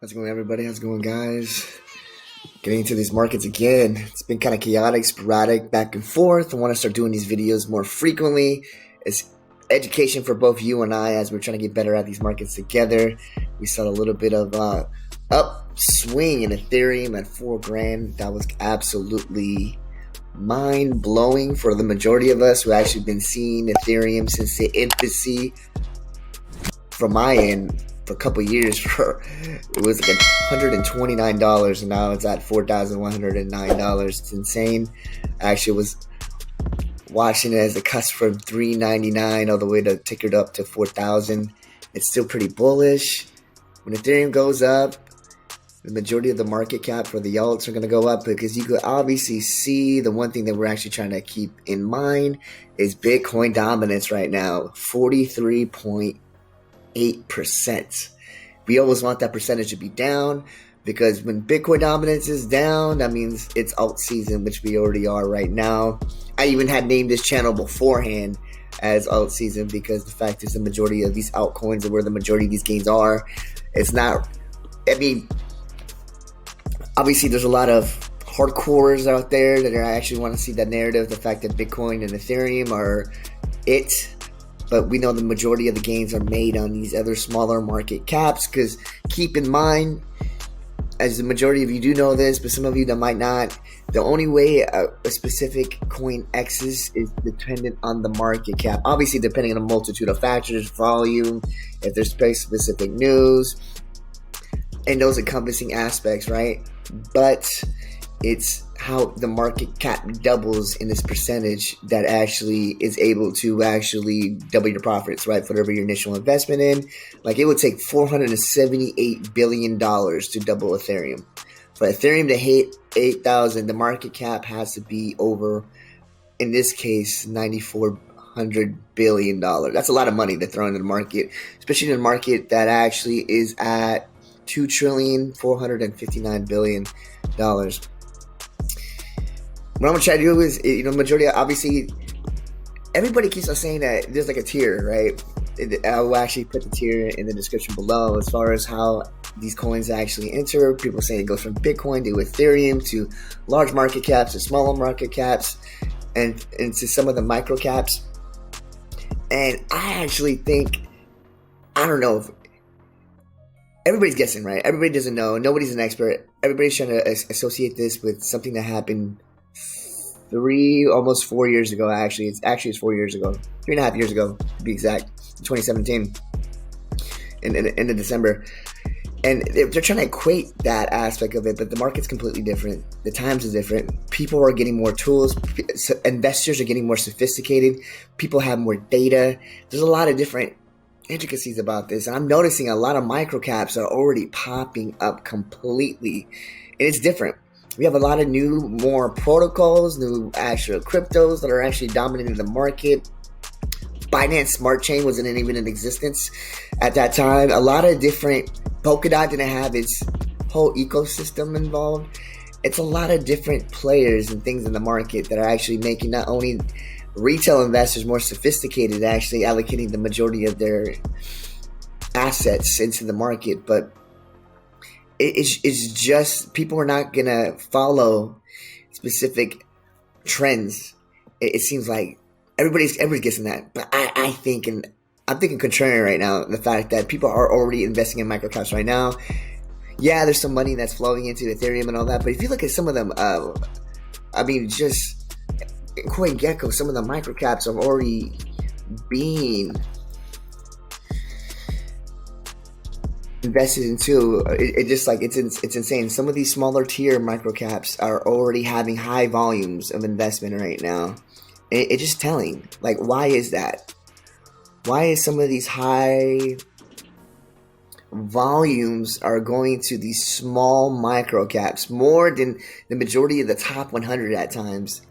How's it going, everybody? How's it going, guys? Getting into these markets again. It's been kind of chaotic, sporadic, back and forth. I want to start doing these videos more frequently. It's education for both you and I as we're trying to get better at these markets together. We saw a little bit of upswing in Ethereum at $4,000. That was absolutely mind-blowing for the majority of us who actually been seeing Ethereum since the infancy. From my end, for a couple years, it was like $129, and now it's at $4,109. It's insane. I actually was watching it as a cusp from $399 all the way to tickered up to $4,000. It's still pretty bullish. When Ethereum goes up, the majority of the market cap for the alts are going to go up, because you could obviously see the one thing that we're actually trying to keep in mind is Bitcoin dominance right now, 43.8%. We always want that percentage to be down, because when Bitcoin dominance is down, that means it's alt season, which we already are right now. I even had named this channel beforehand as alt season, because the fact is the majority of these altcoins are where the majority of these gains are. It's not, I mean, obviously there's a lot of hardcores out there that are actually want to see that narrative, the fact that Bitcoin and Ethereum are it. But we know the majority of the gains are made on these other smaller market caps, because keep in mind, as the majority of you do know this, but some of you that might not, the only way a specific coin X's is dependent on the market cap. Obviously, depending on a multitude of factors, volume, if there's specific news, and those encompassing aspects, right? But it's how the market cap doubles in this percentage that actually is able to actually double your profits, right? For whatever your initial investment in. Like, it would take $478 billion to double Ethereum. For Ethereum to hit 8,000, the market cap has to be over, in this case, $9,400 billion. That's a lot of money to throw into the market, especially in a market that actually is at $2,459 billion. What I'm gonna try to do is, majority, obviously, everybody keeps on saying that there's like a tier, right? I will actually put the tier in the description below as far as how these coins actually enter. People saying it goes from Bitcoin to Ethereum to large market caps to smaller market caps and to some of the micro caps. And I actually think, I don't know, everybody's guessing, right? Everybody doesn't know. Nobody's an expert. Everybody's trying to associate this with something that happened almost 4 years ago. It's 4 years ago, 3.5 years ago to be exact, 2017 in December. And they're trying to equate that aspect of it, but the market's completely different. The times is different. People are getting more tools. Investors are getting more sophisticated. People have more data. There's a lot of different intricacies about this. And I'm noticing a lot of microcaps are already popping up completely. And it's different. We have a lot of more protocols, new actual cryptos that are actually dominating the market. Binance Smart Chain wasn't even in existence at that time. A lot of different, Polkadot didn't have its whole ecosystem involved. It's a lot of different players and things in the market that are actually making not only retail investors more sophisticated, actually allocating the majority of their assets into the market, but it's just people are not gonna follow specific trends. It seems like everybody's guessing that, but I think, and I'm thinking contrary right now, the fact that people are already investing in microcaps right now. Yeah, there's some money that's flowing into Ethereum and all that, but if you look at some of them, just in CoinGecko, some of the microcaps are already being invested into. It's insane. Some of these smaller tier microcaps are already having high volumes of investment right now. It's just telling. Like, why is that? Why is some of these high volumes are going to these small microcaps more than the majority of the top 100 at times?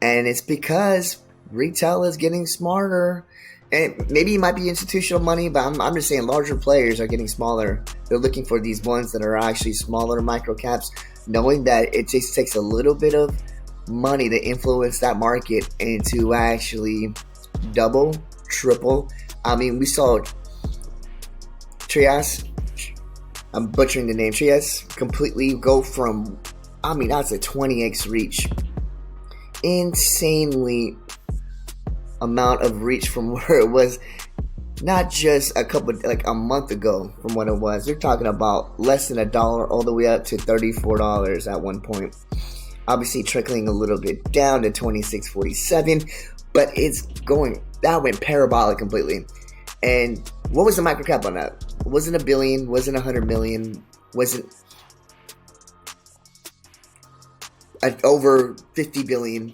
And it's because retail is getting smarter. And maybe it might be institutional money, but I'm just saying larger players are getting smaller. They're looking for these ones that are actually smaller micro caps, knowing that it just takes a little bit of money to influence that market and to actually double, triple. I mean, we saw Trias I'm butchering the name, Trias, completely go from, I mean, that's a 20x reach. Insanely amount of reach from where it was not just a month ago from what it was. They're talking about less than $1 all the way up to $34 at one point. Obviously trickling a little bit down to $26.47, but that went parabolic completely. And what was the microcap on that? It wasn't a billion, wasn't 100 million, wasn't over 50 billion.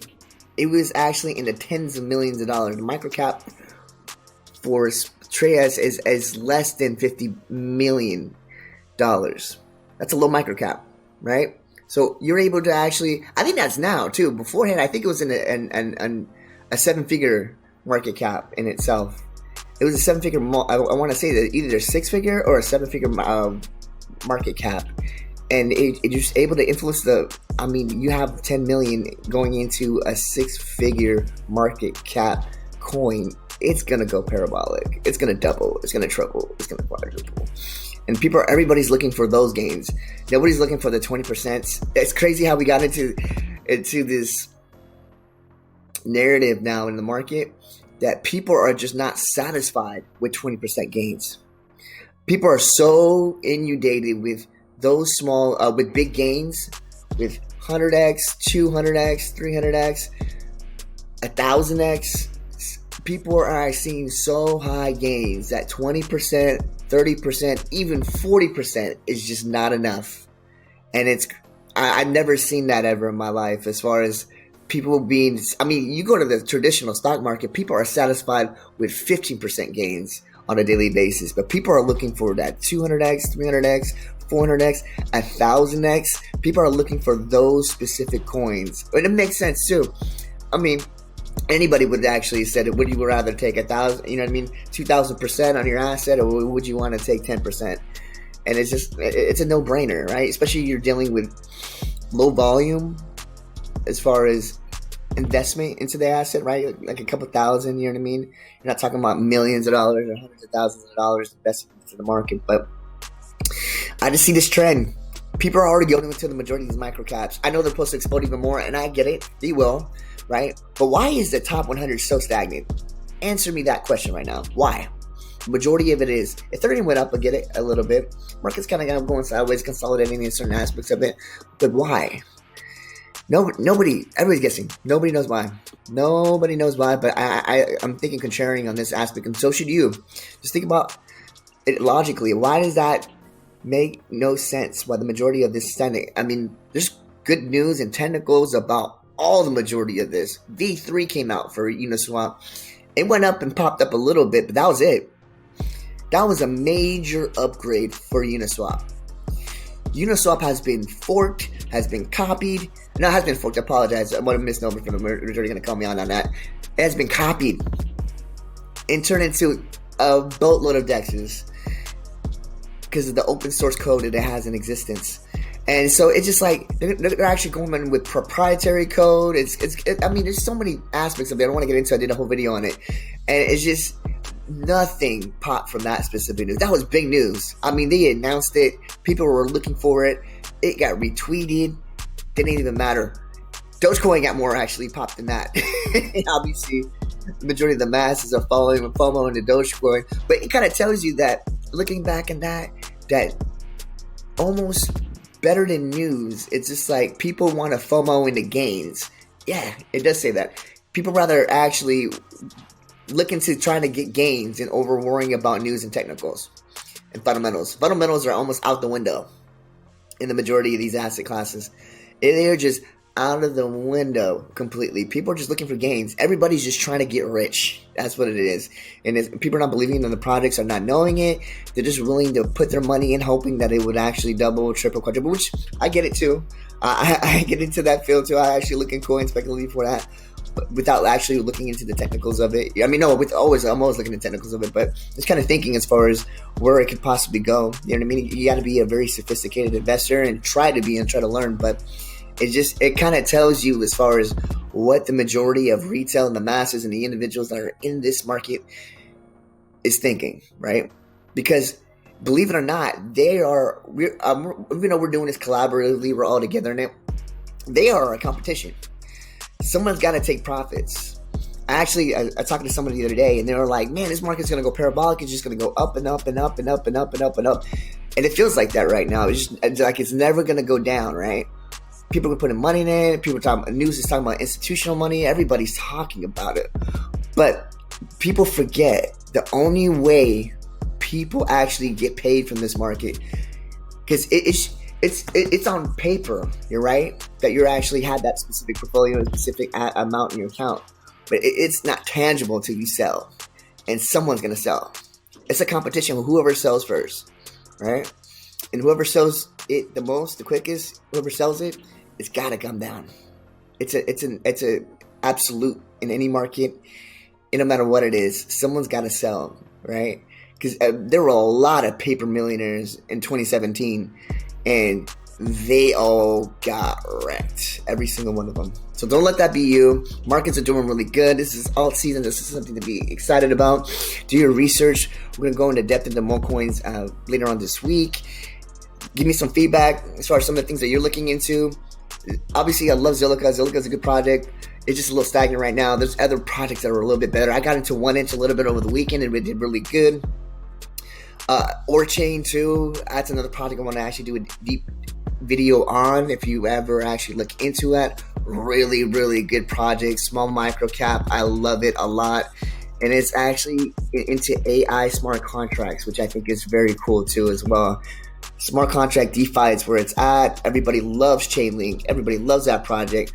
It was actually in the tens of millions of dollars. The microcap for Trias is less than $50 million. That's a low microcap, right? So you're able to actually, I think that's now too. Beforehand, I think it was in a 7-figure market cap in itself. It was a 7-figure, I want to say that either a 6-figure or a 7-figure market cap. And you're just able to influence you have 10 million going into a 6-figure market cap coin. It's going to go parabolic. It's going to double. It's going to triple. It's going to quadruple. And everybody's looking for those gains. Nobody's looking for the 20%. It's crazy how we got into this narrative now in the market that people are just not satisfied with 20% gains. People are so inundated with those small, with big gains, with 100x, 200x, 300x, 1000x. People are seeing so high gains that 20%, 30%, even 40% is just not enough. And I've never seen that ever in my life as far as people being, you go to the traditional stock market, people are satisfied with 15% gains on a daily basis, but people are looking for that 200x, 300x, 400x, 1000x. People are looking for those specific coins. And it makes sense too. Anybody would actually said, would you rather take 1,000, 2,000% on your asset, or would you want to take 10%? And it's a no-brainer, right? Especially you're dealing with low volume as far as investment into the asset, right? Like a couple thousand, you know what I mean? You're not talking about millions of dollars or hundreds of thousands of dollars invested into the market, but I just see this trend. People are already going into the majority of these microcaps. I know they're supposed to explode even more, and I get it. They will, right? But why is the top 100 so stagnant? Answer me that question right now. Why? The majority of it is Ethereum went up, I get it, a little bit. Market's kind of going sideways, consolidating in certain aspects of it. But why? Nobody, everybody's guessing. Nobody knows why. Nobody knows why, but I'm thinking contrarian on this aspect, and so should you. Just think about it logically. Why does that make no sense? Why the majority of this standing? There's good news and technicals about all the majority of this. V3 came out for Uniswap. It went up and popped up a little bit, but that was it. That was a major upgrade for Uniswap. Uniswap has been forked, has been copied. No, it has been forked. I apologize. I want to misnomer for them. They're going to call me on that. It has been copied and turned into a boatload of dexes because of the open source code that it has in existence. And so it's just like they're actually going in with proprietary code. There's so many aspects of it. I don't want to get into it. I did a whole video on it. And it's just nothing popped from that specific news. That was big news. They announced it. People were looking for it. It got retweeted. Didn't even matter. Dogecoin got more actually popped than that. Obviously, the majority of the masses are following with FOMO into Dogecoin. But it kind of tells you that, looking back at that almost better than news, it's just like people want to FOMO into gains. Yeah, it does say that. People rather actually look into trying to get gains and over worrying about news and technicals and fundamentals. Fundamentals are almost out the window in the majority of these asset classes. They're just out of the window completely. People are just looking for gains. Everybody's just trying to get rich. That's what it is. And people are not believing in the projects, are not knowing it. They're just willing to put their money in, hoping that it would actually double, triple, quadruple, which I get it too. I get into that field too. I actually look in coins speculatively for that, but without actually looking into the technicals of it. I'm always looking at technicals of it, but just kind of thinking as far as where it could possibly go. You know what I mean? You got to be a very sophisticated investor and try to learn, but it kind of tells you as far as what the majority of retail and the masses and the individuals that are in this market is thinking, right? Because believe it or not, they are, even though we're doing this collaboratively, we're all together in it, they are a competition. Someone's got to take profits. I talked to somebody the other day, and they were like, man, this market's going to go parabolic. It's just going to go up and up and up and up and up and up and up. And it feels like that right now. It's like it's never going to go down, right? People are putting money in it. People are talking, news is talking about institutional money. Everybody's talking about it. But people forget the only way people actually get paid from this market, because it's on paper, you're right, that you actually had that specific portfolio, a specific amount in your account, but it's not tangible until you sell, and someone's going to sell. It's a competition with whoever sells first, right? And whoever sells it the most, the quickest, whoever sells it, it's got to come down. It's a absolute in any market, and no matter what it is, someone's got to sell, right? Because there were a lot of paper millionaires in 2017, and they all got wrecked. Every single one of them. So don't let that be you. Markets are doing really good. This is alt season. This is something to be excited about. Do your research. We're going to go into depth into more coins later on this week. Give me some feedback as far as some of the things that you're looking into. Obviously, I love Zilliqa. Zilliqa is a good project. It's just a little stagnant right now. There's other projects that are a little bit better. I got into 1inch a little bit over the weekend, and it did really good. Orchain too. That's another project I want to actually do a deep video on. If you ever actually look into it, really, really good project. Small micro cap. I love it a lot, and it's actually into AI smart contracts, which I think is very cool too as well. Smart contract DeFi is where it's at. Everybody loves Chainlink. Everybody loves that project.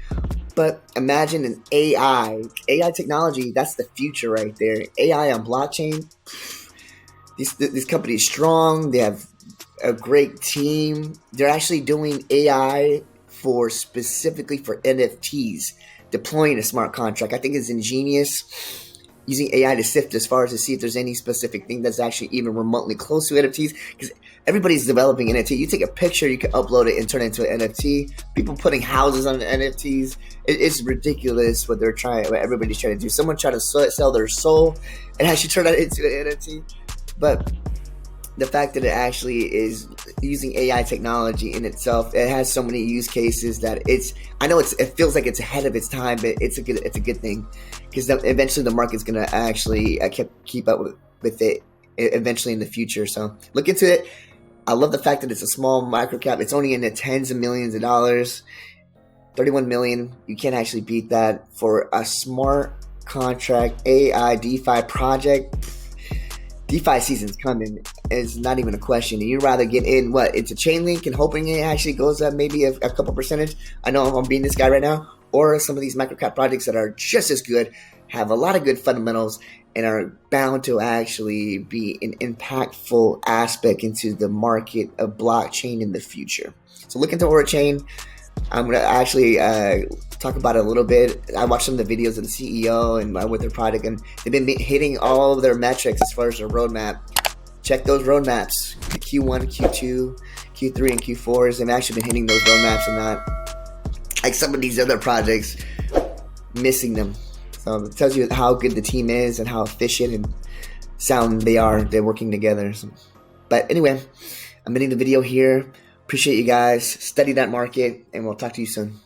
But imagine an AI technology. That's the future right there. AI on blockchain. This company is strong. They have a great team. They're actually doing AI specifically for NFTs, deploying a smart contract. I think it's ingenious, using AI to sift as far as to see if there's any specific thing that's actually even remotely close to NFTs, because everybody's developing NFT. You take a picture, you can upload it and turn it into an NFT. People putting houses on NFTs. It's ridiculous what everybody's trying to do. Someone tried to sell their soul and actually turn that into an NFT. But the fact that it actually is using AI technology in itself, it has so many use cases that I know it feels like it's ahead of its time, but it's a good thing, because eventually the market's gonna actually keep up with it eventually in the future. So look into it. I love the fact that it's a small micro cap. It's only in the tens of millions of dollars. 31 million. You can't actually beat that for a smart contract AI DeFi project. DeFi season's coming. It's not even a question. You'd rather get into Chainlink and hoping it actually goes up maybe a couple percentage. I know I'm being this guy right now. Or some of these microcap projects that are just as good, have a lot of good fundamentals, and are bound to actually be an impactful aspect into the market of blockchain in the future. So look into Orchain. I'm going to actually talk about it a little bit. I watched some of the videos of the CEO and with their product, and they've been hitting all of their metrics as far as their roadmap. Check those roadmaps. Q1, Q2, Q3, and Q4s. They've actually been hitting those roadmaps, and not like some of these other projects missing them. So it tells you how good the team is and how efficient and sound they are. They're working together. So, but anyway, I'm ending the video here. Appreciate you guys. Study that market, and we'll talk to you soon.